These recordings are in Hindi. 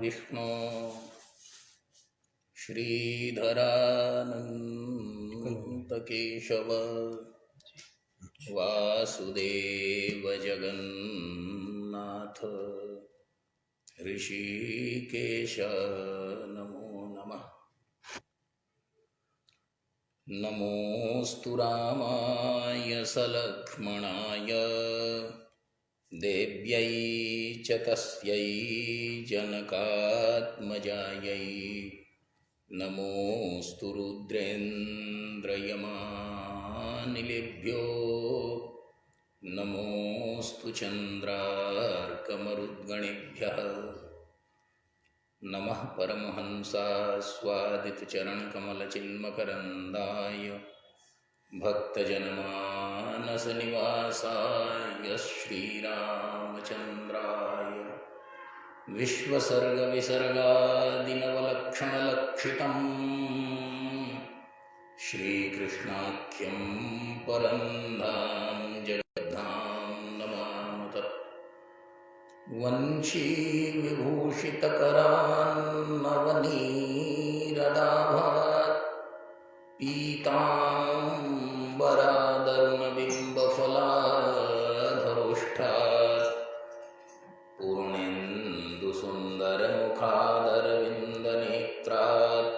विष्णु श्रीधरानन्तकेशव वासुदेव जगन्नाथ ऋषिकेश नमो नमः। नमोऽस्तु रामाय सलक्ष्मणाय देव्यै च तस्यै जनकात्मजायै नमोऽस्तु रुद्रेन्द्रयमानिलेभ्यो नमोऽस्तु चन्द्रार्कमरुद्गणेभ्यः। नमः परमहंसास्वादितचरणकमलचिन्मकरन्दाय भक्तजनमानसनिवासाय श्रीरामचन्द्राय विश्वसर्गविसर्गादिनवलक्षणलक्षितम् श्रीकृष्णाख्यं परं धाम जगद्धाम नमामि तत्। वंशीविभूषितकरान्नवनीरदाभात् पीताम्बरादरुणबिम्बफलाधरोष्ठात् पूर्णेन्दुसुन्दरमुखादरविन्दनेत्रात्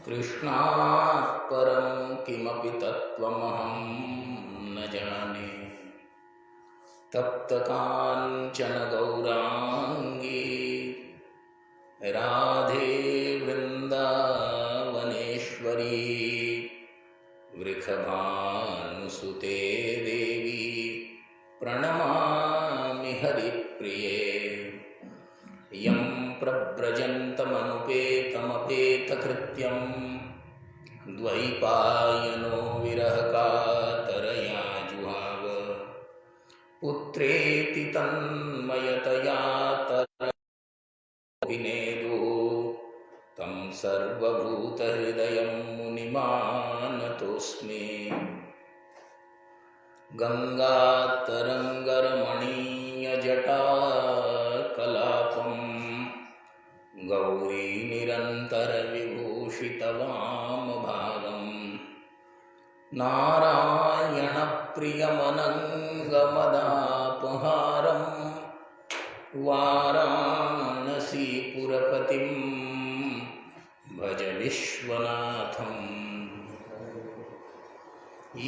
कृष्णात् परं किमपि तत्त्वमहं न जाने। तप्तकाञ्चन गौराङ्गी राधे वृन्दावनेश्वरी वृषभानुसुते देवी प्रणमामि हरिप्रिये। यं प्रव्रजन्तमनुपेतमपेतकृत्यं द्वैपायनो विरहकातरया जुहाव पुत्रेति तन्मयतया तविनेदु तं सर्वभूतहृदयं मुनिमानतोऽस्मि। गङ्गातरङ्गरमणीयजटाकलापं गौरीनिरन्तरविभूषितवामभागं नारायणप्रियमनङ्गमदापहारं वाराणसीपुरपतिं भज विश्वनाथं।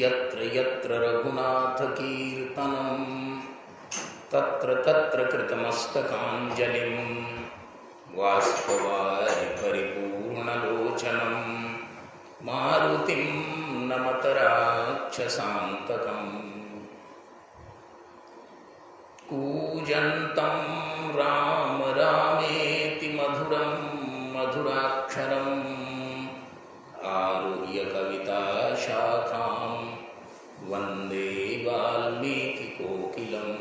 यत्र यत्र रघुनाथकीर्तनं तत्र तत्र कृतमस्तकाञ्जलिं बाष्पवारि परिपूर्णलोचनं मारुतिं नमत राक्षसान्तकम्। कूजन्तं राम रामेति मधुरं मधुराक्षरम् आरुह्य कविताशाखां वन्दे वाल्मीकिकोकिलम्।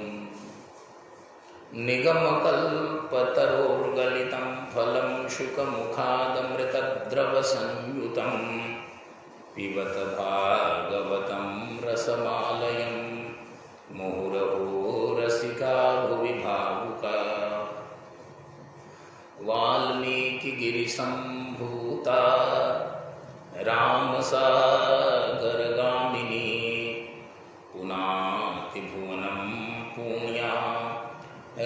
निगमकल्पतरोर्गलितं फलं शुकमुखादमृतद्रवसंयुतं पिबत भागवतं रसमालयं मुहुरहो रसिका भुवि भावुका। वाल्मीकिगिरिसम्भूता रामसागरगामिनी पुनातिभुवनं पुण्या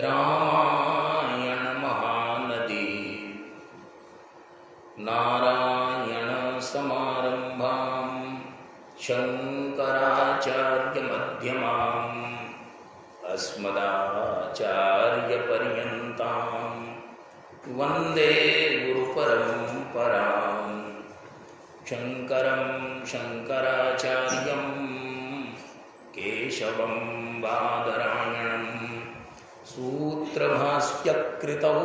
रामायण महानदी। नारायण समारंभां शंकराचार्यमध्यमाम् अस्मदाचार्यपर्यन्तां वन्दे गुरुपरम्पराम्। शंकरं शंकराचार्यं केशवं बादरायणं सूत्रभाष्यकृतौ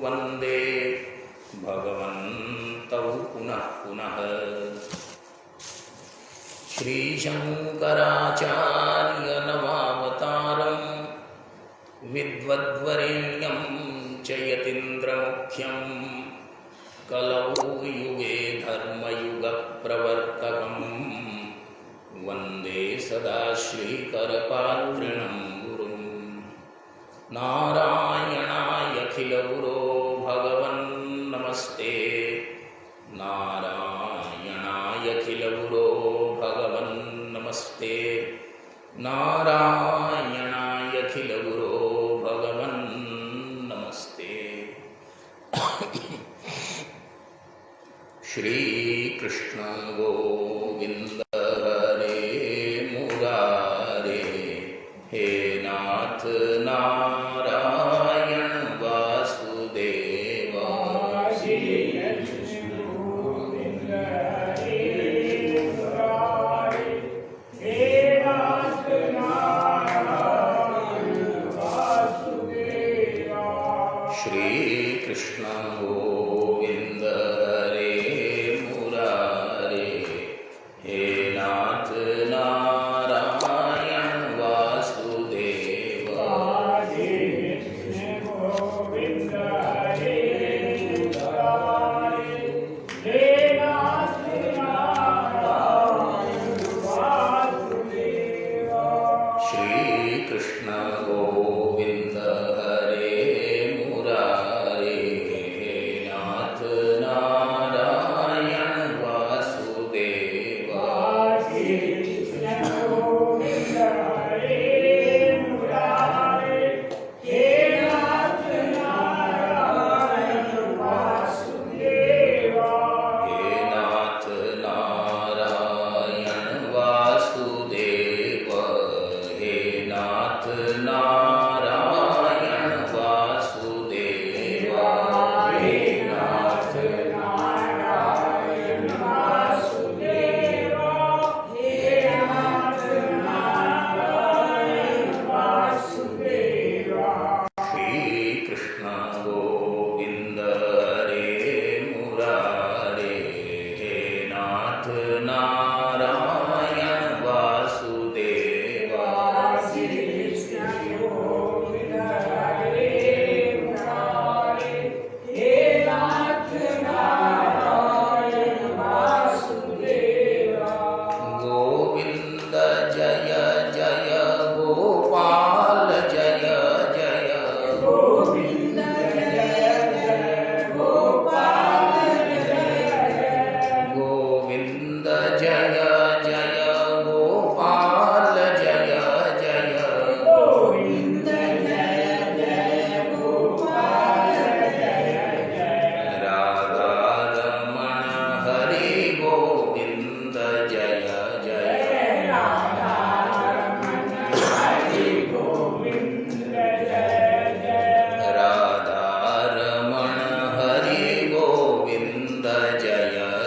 वन्दे भगवन्तौ पुनः पुनः। श्रीशंकराचार्यनवावतारं विद्वद्वरेण्यं च यतीन्द्रमुख्यं कलौ युगे धर्मयुगप्रवर्तकं वन्दे सदा श्रीकरपात्रिणं गुरुं। नारायणाय अखिलगुरो नमस्ते नारायणायखिलगुरो भगवन् नमस्ते नारायणायखिलगुरो भगवन् नमस्ते। श्री कृष्ण गोविंद हरे मुरारे, हे नाथ नारायण वासुदेव। श्री कृष्ण गोविंद हरे मुरारे, हे नाथ नारायण वासुदेव। श्री कृष्ण गोविंद हरे मुरारे, हे नाथ नारायण वासुदेव। श्री कृष्ण गोविंद हरे मुरारे, हे नाथ नारायण वासुदेव। श्री कृष्ण गोविंद हरे मुरारे, हे नाथ नारायण वासुदेव। श्री कृष्ण गोविंद हरे मुरारे, हे नाथ नारायण वासुदेव। हे नाथ नारायण वासुदेव, हे नाथ नारायण वासुदेव। हे नाथ नारायण वासुदेव, हे नाथ नारायण वासुदेव। श्री कृष्ण गोविंद हरे मुरारे, हे नाथ नारायण वासुदेव। श्री कृष्ण गोविंद हरे मुरारे, हे नाथ नारायण वासुदेव। गोविंद जय जय गोपाल जय जय। गोविंद जय जय गोपाल जय जय। गोविंद जय जय गोपाल जय जय। गोविंद जय जय गोपाल जय जय। राधा रमण हरि गोविंद जय जय। राधा रमण हरि गोविंद जय जय। राधा रमण हरि गोविंद जय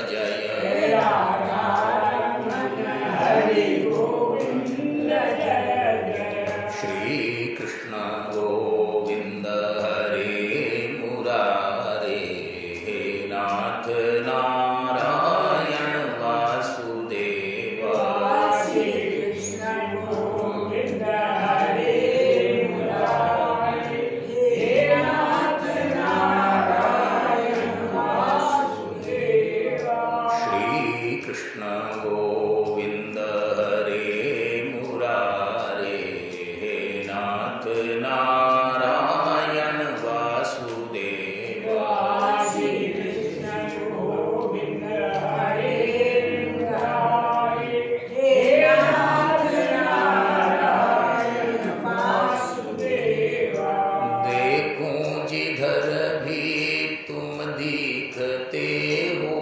जय। राधा रमण हरि गोविंद जय जय। श्री कृष्ण गोविंद हरे मुरारे, हे नाथ नारायण वासुदेव। श्री कृष्ण गोविंद हरे मुरारे, हे नाथ नारायण वासुदेव। श्री कृष्ण गोविंद हरे मुरारे, हे नाथ नारायण वासुदेव। श्री कृष्ण गोविंद हरे मुरारे, हे नाथ नारायण वासुदेव। देखूं जिधर भी तुम दिखते हो,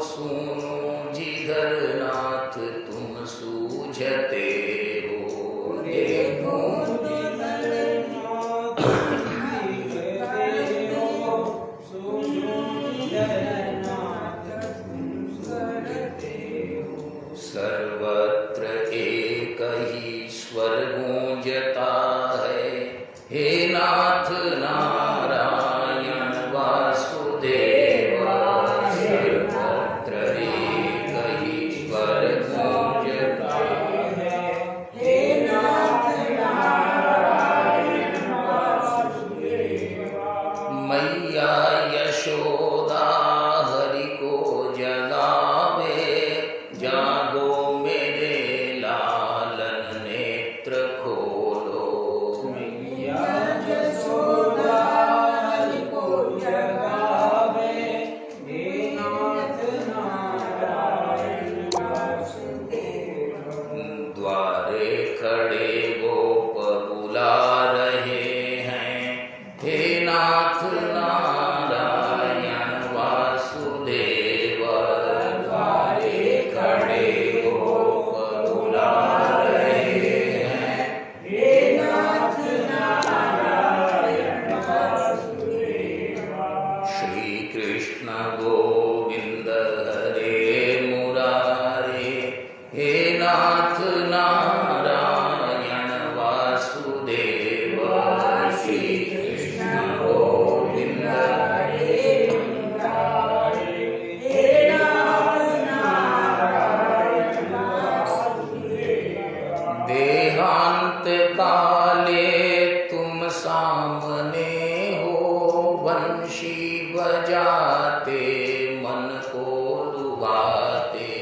सुनो जिधर नाथ तुम सूझते हो। देखूं जिधर नाथ दिखते हो, सुनो जिधर नाथ तुम सूझते हो। सर्वत्र एक ही स्वर गूंजता है, हे नाथ नारायण वासुदेव। सर्वत्र एक ही स्वर गूंजता है, हे नाथ नारायण वासुदेव। मैया यशोदा हरि को जगावे, जागो मेरे लालन नेत्र खोलो। मैया यशोदा हरि को जगावे, नाथ नारायण वासुदेव द्वारे खड़े गोप बुला रहे हैं। हे नाथ नारायण वासुदेव। श्री कृष्ण गोविंद हरे मुरारे। हे नाथ नारायण वासुदेव। श्री कृष्ण गोविंद हरे मुरारे। हे नाथ नारायण वासुदेव। देहांत काले तुम सामने हो, बंशी बजाते मन को लुभाते।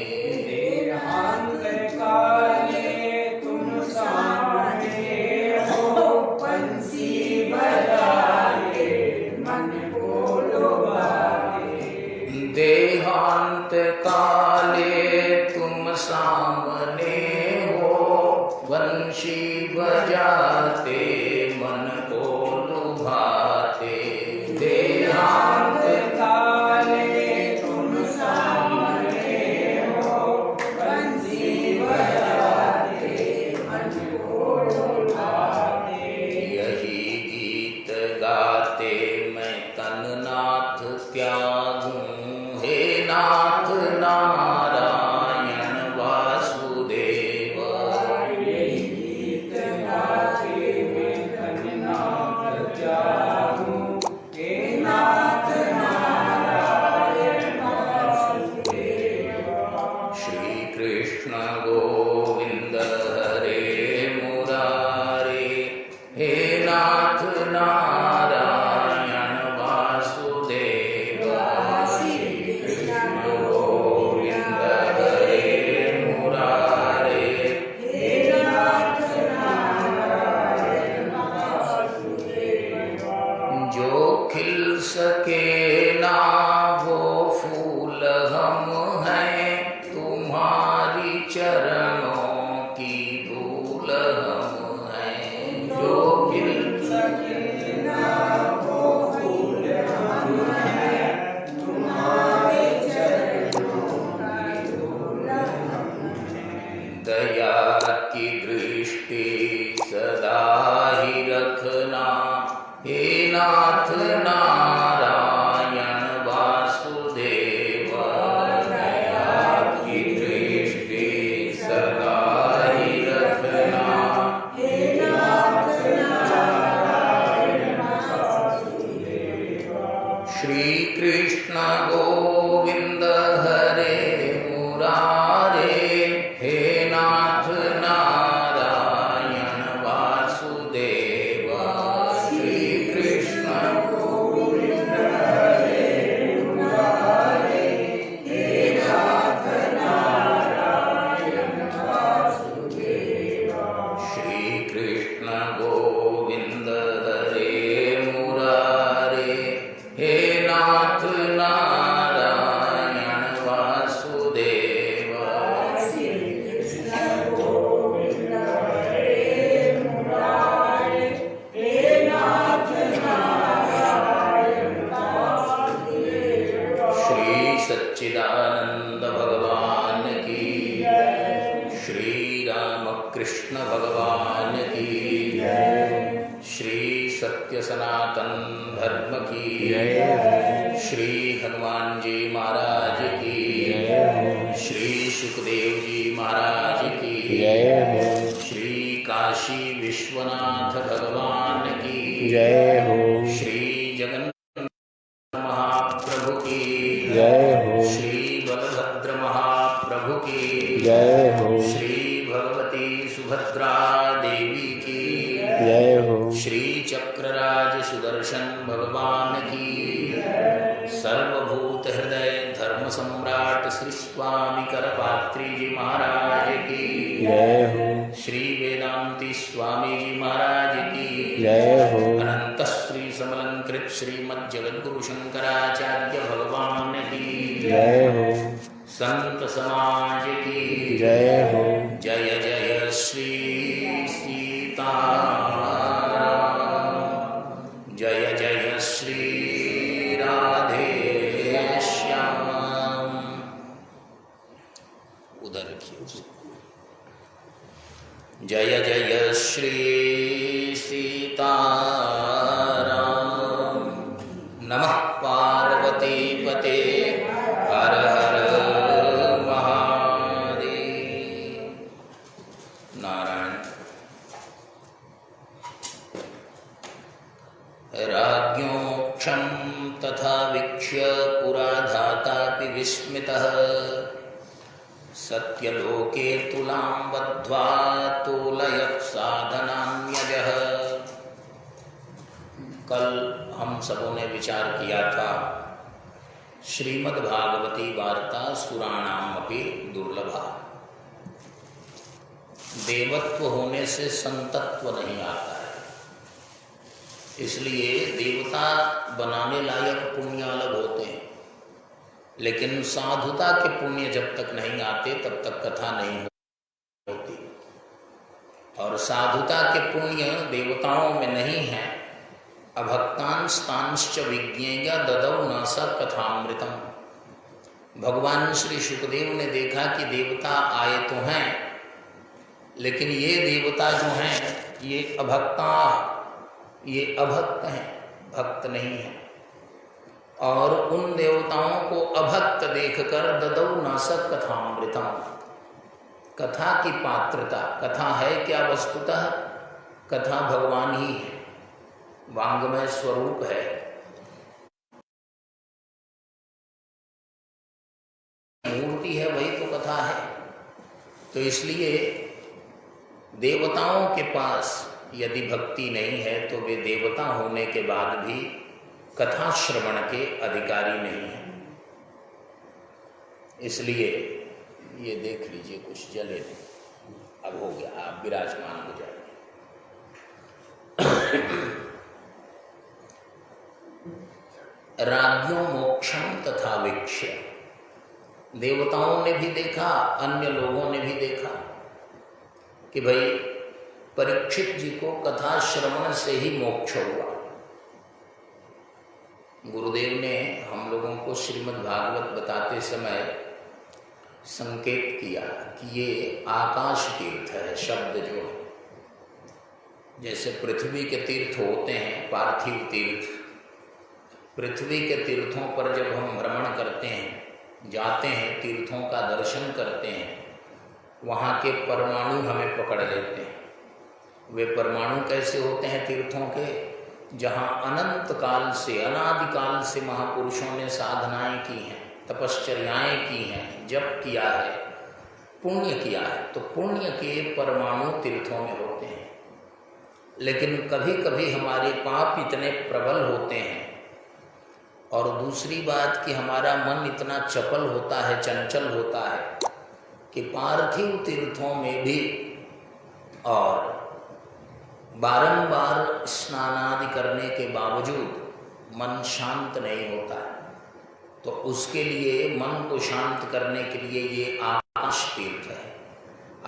देहांत काले तुम सामने हो, बंसी बजाते मन को लुभाते। देहांत काले तुम सामने हो, बंशी बजाते मन को लुभाते। देहांत काले तुम सामने हो, बंसी बजाते मन को लुभाते। यही गीत गाते मैं तन नाथ त्यागूं। हे नाथ नारायण वासुदेव। यही गीत गाते मैं तन नाथ त्यागूं। हे नाथ नारायण वासुदेव। श्री कृष्ण गोविंद हरे मुरारे। हे नाथ नारायण वासुदेव। श्री कृष्ण गोविंद हरे मुरारे। हे नाथ नारायण वासुदेव। जो खिल सके ना वो फूल हम हैं, तुम्हारी चरणों की धूल हम हैं। जो खिल सके ना वो फूल हम हैं, तुम्हारे चरणों की धूल हम हैं। दया की दृष्टि सदा ही रखना। हे नाथ नारायण वासुदेव। दया की दृष्टि सदा ही रखना। हे नाथ नारायण वासुदेव। श्री कृष्ण गोविंद हरे मुरारे। हे नाथ नारायण वासुदेव। श्री कृष्ण गोविंद हरे मुरारे। हे नाथ नारायण वासुदेव। श्री कृष्ण गोविंद हरे मुरारे। हे नाथ नारायण वासुदेव। श्री कृष्ण गोविंद हरे मुरारे। हे नाथ नारायण वासुदेव। श्री सच्चिदानंद भगवान की। श्री रामकृष्ण भगवान की। श्री सत्य सनातन धर्म की। श्री हनुमान जी महाराज की। श्री सुखदेव जी महाराज की। श्री काशी विश्वनाथ भगवान की। श्री जगन्नाथ महाप्रभु की। श्री बलभद्र महाप्रभु की। श्री भगवती सुभद्रा देवी की। श्री चक्रराज सुदर्शन भगवान की। सर्वभूत हृदय धर्म सम्राट श्री स्वामी करपात्री जी महाराज की। श्री वेदांती स्वामी जी महाराज की। अनंत श्री समलंकृत श्रीमद् जगद्गुरु शंकराचार्य भगवान की। संत समाज की जय हो। जय जय श्री सीताराम। जय जय जय जय श्री सीताराम। नमः पार्वती पते हर हर महादेव। नारायण। राज्ञोक्षं तथा वीक्ष्य पुराधातापि विस्मितः सत्यलोके तुलां बद्ध्वा तोलयत् साधनान्यजः। कल हम सबों ने विचार किया था श्रीमद्भागवती वार्ता सुराणामपि दुर्लभा। देवत्व होने से संतत्व नहीं आता है, इसलिए देवता बनाने लायक पुण्य अलग होते हैं, लेकिन साधुता के पुण्य जब तक नहीं आते तब तक कथा नहीं होती। और साधुता के पुण्य देवताओं में नहीं है। अभक्तांस्तांश्च विज्ञेय ददौ न स कथामृतम। भगवान श्री शुकदेव ने देखा कि देवता आए तो हैं, लेकिन ये देवता जो हैं ये अभक्त हैं, भक्त नहीं है। और उन देवताओं को अभक्त देखकर ददौ न स कथामृतम। कथा की पात्रता, कथा है क्या वस्तुतः? कथा भगवान ही है, वांग्मय स्वरूप है। मूर्ति है, वही तो कथा है। तो इसलिए देवताओं के पास यदि भक्ति नहीं है तो वे देवता होने के बाद भी कथा श्रवण के अधिकारी नहीं है। इसलिए ये देख लीजिए, कुछ जले नहीं, अब हो गया, आप विराजमान हो जाए। राज्यों मोक्षम तथा वीक्ष्य। देवताओं ने भी देखा, अन्य लोगों ने भी देखा कि भाई परीक्षित जी को कथा श्रवण से ही मोक्ष हुआ। गुरुदेव ने हम लोगों को श्रीमद् भागवत बताते समय संकेत किया कि ये आकाश तीर्थ है। शब्द जो है, जैसे पृथ्वी के तीर्थ होते हैं, पार्थिव तीर्थ, पृथ्वी के तीर्थों पर जब हम भ्रमण करते हैं, जाते हैं, तीर्थों का दर्शन करते हैं, वहाँ के परमाणु हमें पकड़ लेते हैं। वे परमाणु कैसे होते हैं तीर्थों के? जहाँ अनंत काल से, अनादिकाल से महापुरुषों ने साधनाएं की हैं, तपश्चर्याएं की हैं, जप किया है, पुण्य किया है, तो पुण्य के परमाणु तीर्थों में होते हैं। लेकिन कभी कभी हमारे पाप इतने प्रबल होते हैं, और दूसरी बात कि हमारा मन इतना चपल होता है, चंचल होता है, कि पार्थिव तीर्थों में भी और बारंबार स्नान आदि करने के बावजूद मन शांत नहीं होता है। तो उसके लिए, मन को शांत करने के लिए ये आकाश तीर्थ है।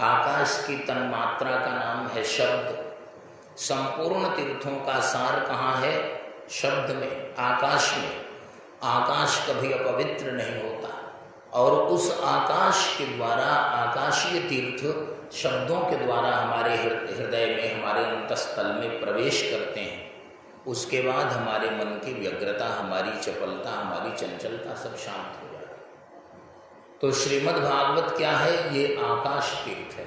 आकाश की तन्मात्रा का नाम है शब्द। संपूर्ण तीर्थों का सार कहाँ है? शब्द में, आकाश में। आकाश कभी अपवित्र नहीं होता, और उस आकाश के द्वारा, आकाशीय तीर्थ शब्दों के द्वारा हमारे हृदय में, हमारे अंतस्थल में प्रवेश करते हैं। उसके बाद हमारे मन की व्यग्रता, हमारी चपलता, हमारी चंचलता सब शांत हो जाती है। तो श्रीमद् भागवत क्या है? ये आकाश तीर्थ है।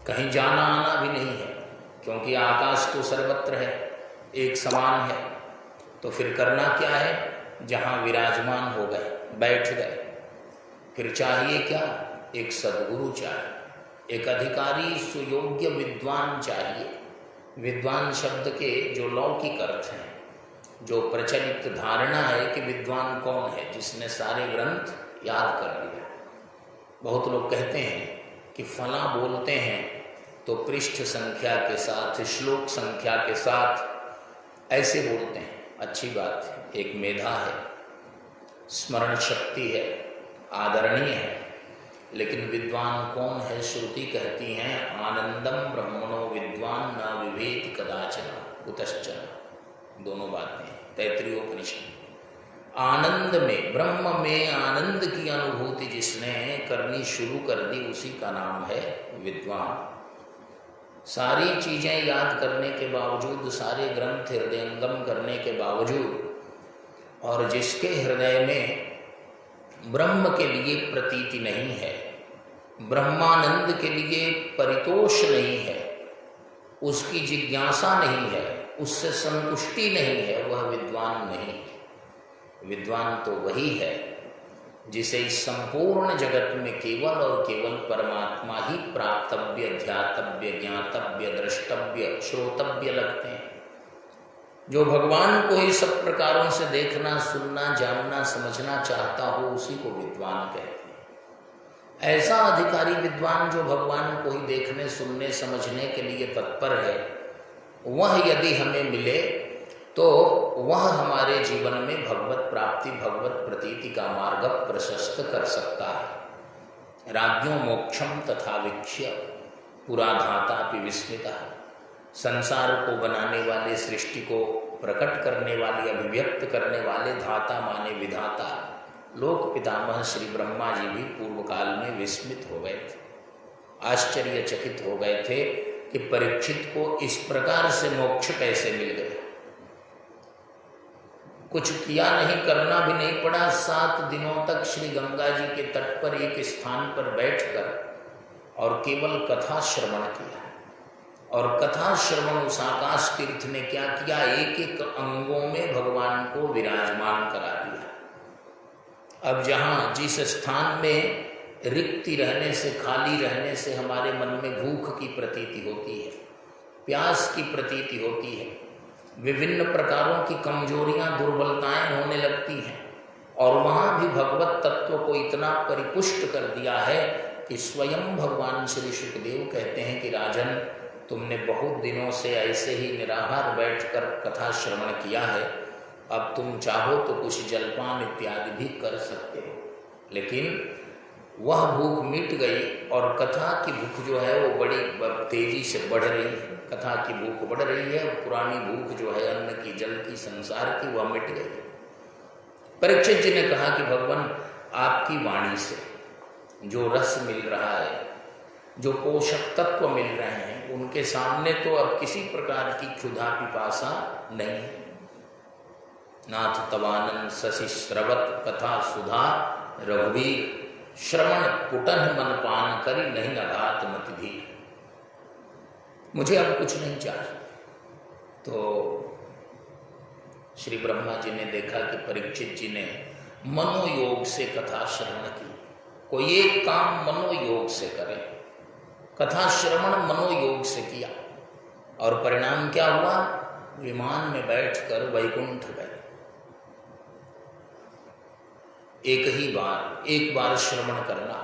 कहीं जाना आना भी नहीं है, क्योंकि आकाश तो सर्वत्र है, एक समान है। तो फिर करना क्या है? जहाँ विराजमान हो गए, बैठ गए, फिर चाहिए क्या? एक सद्गुरु चाहिए, एक अधिकारी, सुयोग्य विद्वान चाहिए। विद्वान शब्द के जो लौकिक अर्थ हैं, जो प्रचलित धारणा है कि विद्वान कौन है? जिसने सारे ग्रंथ याद कर लिया। बहुत लोग कहते हैं कि फला बोलते हैं तो पृष्ठ संख्या के साथ, श्लोक संख्या के साथ ऐसे बोलते हैं। अच्छी बात है, एक मेधा है, स्मरण शक्ति है, आदरणीय है। लेकिन विद्वान कौन है? श्रुति कहती हैं आनंदम ब्रह्मणो विद्वान न विवेति कदाचन कुतश्चन। दोनों बातें तैत्तिरीयोपनिषद। आनंद में, ब्रह्म में आनंद की अनुभूति जिसने करनी शुरू कर दी, उसी का नाम है विद्वान। सारी चीज़ें याद करने के बावजूद, सारे ग्रंथ हृदयंगम करने के बावजूद, और जिसके हृदय में ब्रह्म के लिए प्रतीति नहीं है, ब्रह्मानंद के लिए परितोष नहीं है, उसकी जिज्ञासा नहीं है, उससे संतुष्टि नहीं है, वह विद्वान नहीं। विद्वान तो वही है जिसे इस संपूर्ण जगत में केवल और केवल परमात्मा ही प्राप्तव्य, ध्यातव्य, ज्ञातव्य, द्रष्टव्य, श्रोतव्य लगते हैं। जो भगवान को ही सब प्रकारों से देखना, सुनना, जानना, समझना चाहता हो, उसी को विद्वान कहते हैं। ऐसा अधिकारी विद्वान जो भगवान को ही देखने, सुनने, समझने के लिए तत्पर है, वह यदि हमें मिले तो वह हमारे जीवन में भगवत प्राप्ति, भगवत प्रतीति का मार्ग प्रशस्त कर सकता है। राज्ञो मोक्षम तथा वीक्ष्य पुराधातापि विस्मितः। संसार को बनाने वाले, सृष्टि को प्रकट करने वाले, अभिव्यक्त करने वाले, धाता माने विधाता लोक पितामह श्री ब्रह्मा जी भी पूर्व काल में विस्मित हो गए थे, आश्चर्यचकित हो गए थे कि परीक्षित को इस प्रकार से मोक्ष कैसे मिल गया। कुछ किया नहीं, करना भी नहीं पड़ा। 7 दिनों तक श्री गंगा जी के तट पर एक स्थान पर बैठकर और केवल कथा श्रवण किया। और कथा श्रवण उस आकाश तीर्थ ने क्या किया, एक एक अंगों में भगवान को विराजमान करा दिया। अब जहाँ जिस स्थान में रिक्ति रहने से, खाली रहने से हमारे मन में भूख की प्रतीति होती है, प्यास की प्रतीति होती है, विभिन्न प्रकारों की कमजोरियां, दुर्बलताएं होने लगती हैं, और वहाँ भी भगवत तत्व को इतना परिपुष्ट कर दिया है कि स्वयं भगवान श्री शुकदेव कहते हैं कि राजन, तुमने बहुत दिनों से ऐसे ही निराहार बैठकर कथा श्रवण किया है, अब तुम चाहो तो कुछ जलपान इत्यादि भी कर सकते हो। लेकिन वह भूख मिट गई और कथा की भूख जो है वो बड़ी तेजी से बढ़ रही है। कथा की भूख बढ़ रही है, पुरानी भूख जो है अन्न की, जल की, संसार की, वह मिट गई। परीक्षित जी ने कहा कि भगवान, आपकी वाणी से जो रस मिल रहा है, जो पोषक तत्व मिल रहे हैं, उनके सामने तो अब किसी प्रकार की क्षुधा पिपासा नहीं। नाथ तवानन शशि स्रवत कथा सुधा रघुवीर, श्रवण कुटन मन पान करी नहीं अघात मति भी। मुझे अब कुछ नहीं चाहिए। तो श्री ब्रह्मा जी ने देखा कि परीक्षित जी ने मनोयोग से कथा श्रवण की। कोई एक काम मनोयोग से करे, कथा श्रवण मनोयोग से किया, और परिणाम क्या हुआ, विमान में बैठकर वैकुंठ गए। एक बार श्रवण करना,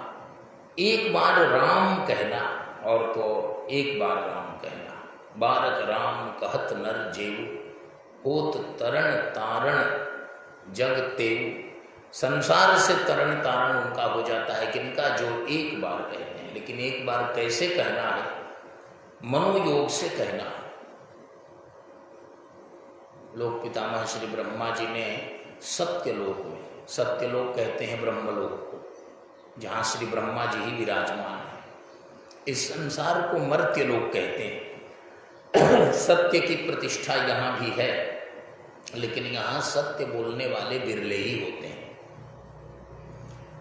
एक बार राम कहना, और तो एक बार राम कहना। बारक राम कहत नर जेऊ, होत तरण तारण जग तेऊ। संसार से तरण तारण उनका हो जाता है किनका, जो एक बार कहते हैं। लेकिन एक बार कैसे कहना है, मनोयोग से कहना है। लोक पितामह श्री ब्रह्मा जी ने सत्यलोक में, सत्यलोक कहते हैं ब्रह्मलोक को, जहाँ श्री ब्रह्मा जी ही विराजमान है। इस संसार को मर्त्यलोक कहते हैं। सत्य की प्रतिष्ठा यहाँ भी है, लेकिन यहाँ सत्य बोलने वाले बिरले ही होते हैं,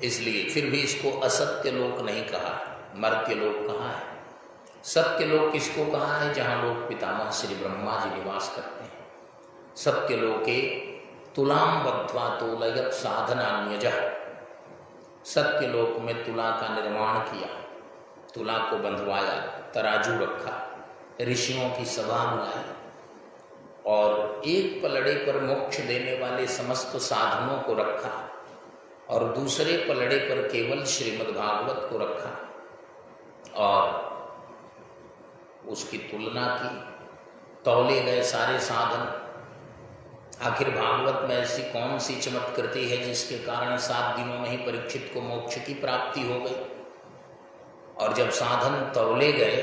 इसलिए फिर भी इसको असत्य लोक नहीं कहा, मर्त्यलोक कहा है। सत्यलोक किसको कहा है, जहाँ लोक पितामह श्री ब्रह्मा जी निवास करते हैं। सत्यलोके तुलाम बद्ध्वा तोलयत साधनान्यजः। सत्यलोक में तुला का निर्माण किया, तुला को बंधवाया, तराजू रखा, ऋषियों की सभा बुलाई, और एक पलड़े पर मोक्ष देने वाले समस्त साधनों को रखा, और दूसरे पलड़े पर केवल श्रीमद्भागवत को रखा, और उसकी तुलना की, तौले गए सारे साधन। आखिर भागवत में ऐसी कौन सी चमत्कृति है जिसके कारण 7 दिनों में ही परीक्षित को मोक्ष की प्राप्ति हो गई। और जब साधन तौले गए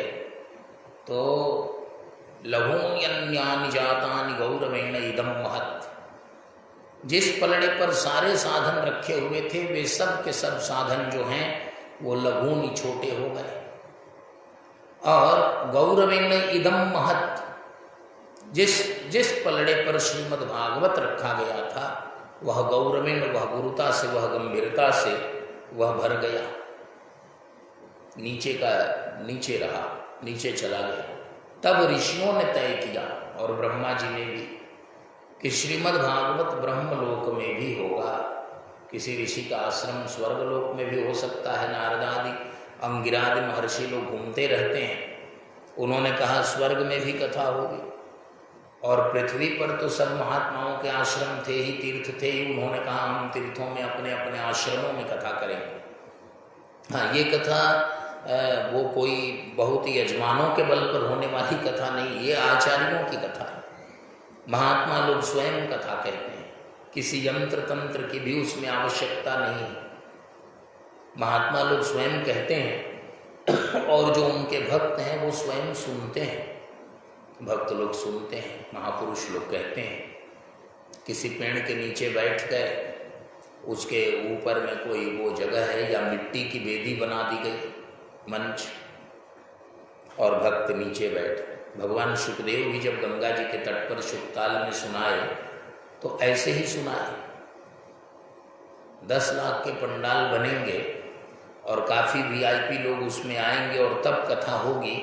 तो लघून्यन्यानि जातानि गौरवेण इदं महत्। जिस पलड़े पर सारे साधन रखे हुए थे, वे सब के सब साधन जो हैं वो लघूनि, छोटे हो गए। और गौरवेण इदम महत्, जिस पलड़े पर श्रीमद् भागवत रखा गया था वह गौरवेण, वह गुरुता से, वह गंभीरता से वह भर गया, नीचे रहा, नीचे चला गया। तब ऋषियों ने तय किया और ब्रह्मा जी ने भी कि श्रीमद् भागवत ब्रह्मलोक में भी होगा। किसी ऋषि का आश्रम स्वर्गलोक में भी हो सकता है, नारदादि अंगिरादि महर्षि लोग घूमते रहते हैं, उन्होंने कहा स्वर्ग में भी कथा होगी। और पृथ्वी पर तो सब महात्माओं के आश्रम थे ही, तीर्थ थे ही, उन्होंने कहा हम तीर्थों में अपने अपने आश्रमों में कथा करेंगे। हाँ, ये कथा वो कोई बहुत ही यजमानों के बल पर होने वाली कथा नहीं, ये आचार्यों की कथा है। महात्मा लोग स्वयं कथा कहते हैं, किसी यंत्र तंत्र की भी उसमें आवश्यकता नहीं है। महात्मा लोग स्वयं कहते हैं और जो उनके भक्त हैं वो स्वयं सुनते हैं। भक्त लोग सुनते हैं, महापुरुष लोग कहते हैं। किसी पेड़ के नीचे बैठ गए, उसके ऊपर में कोई वो जगह है या मिट्टी की वेदी बना दी गई, मंच, और भक्त नीचे बैठे। भगवान सुखदेव भी जब गंगा जी के तट पर शुकताल में सुनाए तो ऐसे ही सुनाए। 10 लाख के पंडाल बनेंगे और काफ़ी VIP लोग उसमें आएंगे और तब कथा होगी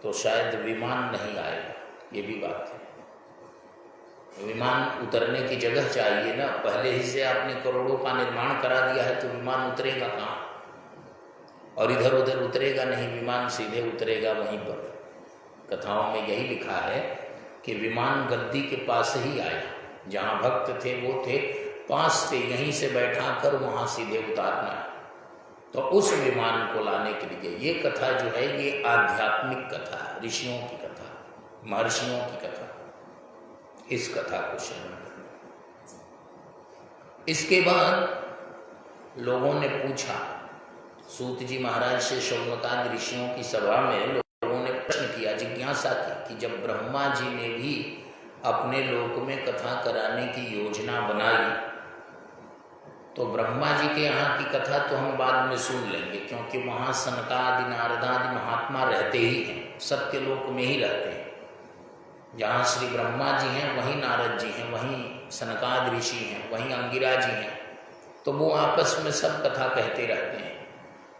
तो शायद विमान नहीं आएगा, ये भी बात है। विमान उतरने की जगह चाहिए ना, पहले ही से आपने करोड़ों का निर्माण करा दिया है तो विमान उतरेगा कहाँ? और इधर उधर उतरेगा नहीं, विमान सीधे उतरेगा वहीं पर। कथाओं में यही लिखा है कि विमान गद्दी के पास ही आया, जहाँ भक्त थे वो थे पास से, यहीं से बैठा कर वहाँ सीधे उतारना है। तो उस विमान को लाने के लिए ये कथा जो है ये आध्यात्मिक कथा है, ऋषियों की कथा, महर्षियों की कथा। इस कथा को श्रवण करना। इसके बाद लोगों ने पूछा, सूत जी महाराज से शौनकादि ऋषियों की सभा में लोगों ने प्रश्न किया, जिज्ञासा की कि जब ब्रह्मा जी ने भी अपने लोक में कथा कराने की योजना बनाई तो ब्रह्मा जी के यहाँ की कथा तो हम बाद में सुन लेंगे, क्योंकि वहाँ सनकादि नारदादि महात्मा रहते ही हैं, सत्य लोक में ही रहते हैं। जहाँ श्री ब्रह्मा जी हैं वहीं नारद जी हैं, वहीं सनकादि ऋषि हैं, वहीं अंगिरा जी हैं, तो वो आपस में सब कथा कहते रहते हैं।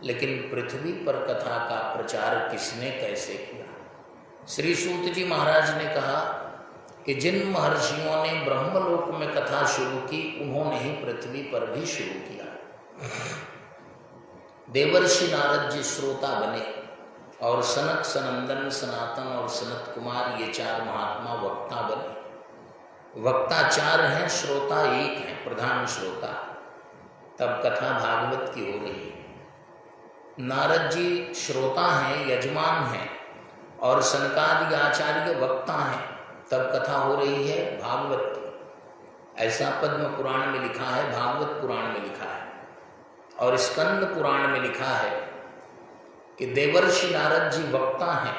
लेकिन पृथ्वी पर कथा का प्रचार किसने कैसे किया? श्री सूत जी महाराज ने कहा कि जिन महर्षियों ने ब्रह्मलोक में कथा शुरू की उन्होंने ही पृथ्वी पर भी शुरू किया। देवर्षि नारद जी श्रोता बने और सनक, सनंदन, सनातन और सनत कुमार ये 4 महात्मा वक्ता बने। वक्ता 4 हैं, श्रोता 1 है, प्रधान श्रोता। तब कथा भागवत की हो रही है। नारद जी श्रोता हैं, यजमान हैं, और सनकादि आचार्य वक्ता हैं। तब कथा हो रही है भागवत की। ऐसा पद्म पुराण में लिखा है, भागवत पुराण में लिखा है, और स्कंद पुराण में लिखा है कि देवर्षि नारद जी वक्ता हैं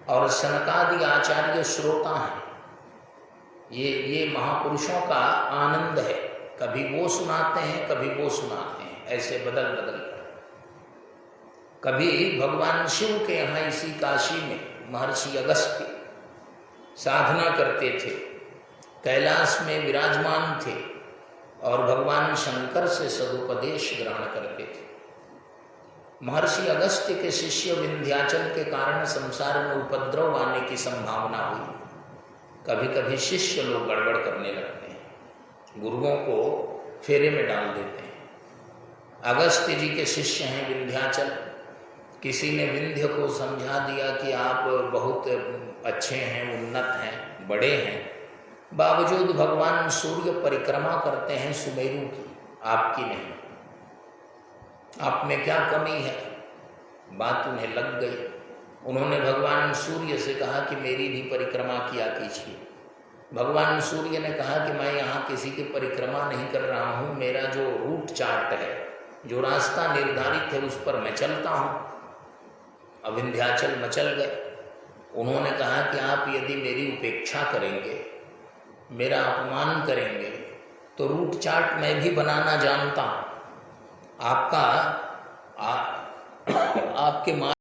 और सनकादि आचार्य श्रोता हैं। ये महापुरुषों का आनंद है, कभी वो सुनाते हैं कभी वो सुनाते हैं, ऐसे बदल बदल कर। कभी भगवान शिव के यहाँ इसी काशी में महर्षि अगस्त्य साधना करते थे, कैलाश में विराजमान थे और भगवान शंकर से सदुपदेश ग्रहण करते थे। महर्षि अगस्त्य के शिष्य विंध्याचल के कारण संसार में उपद्रव आने की संभावना हुई। कभी कभी शिष्य लोग गड़बड़ करने लगते हैं, गुरुओं को फेरे में डाल देते हैं। अगस्त्य जी के शिष्य हैं विंध्याचल। किसी ने विंध्य को समझा दिया कि आप बहुत अच्छे हैं, उन्नत हैं, बड़े हैं, बावजूद भगवान सूर्य परिक्रमा करते हैं सुमेरु की, आपकी नहीं। आप में क्या कमी है? बात उन्हें लग गई। उन्होंने भगवान सूर्य से कहा कि मेरी भी परिक्रमा किया कीजिए। भगवान सूर्य ने कहा कि मैं यहाँ किसी की परिक्रमा नहीं कर रहा हूँ, मेरा जो रूट चार्ट है, जो रास्ता निर्धारित है, उस पर मैं चलता हूँ। अब विंध्याचल मचल गए। उन्होंने कहा कि आप यदि मेरी उपेक्षा करेंगे, मेरा अपमान करेंगे, तो रूट चार्ट मैं भी बनाना जानता हूँ। आपके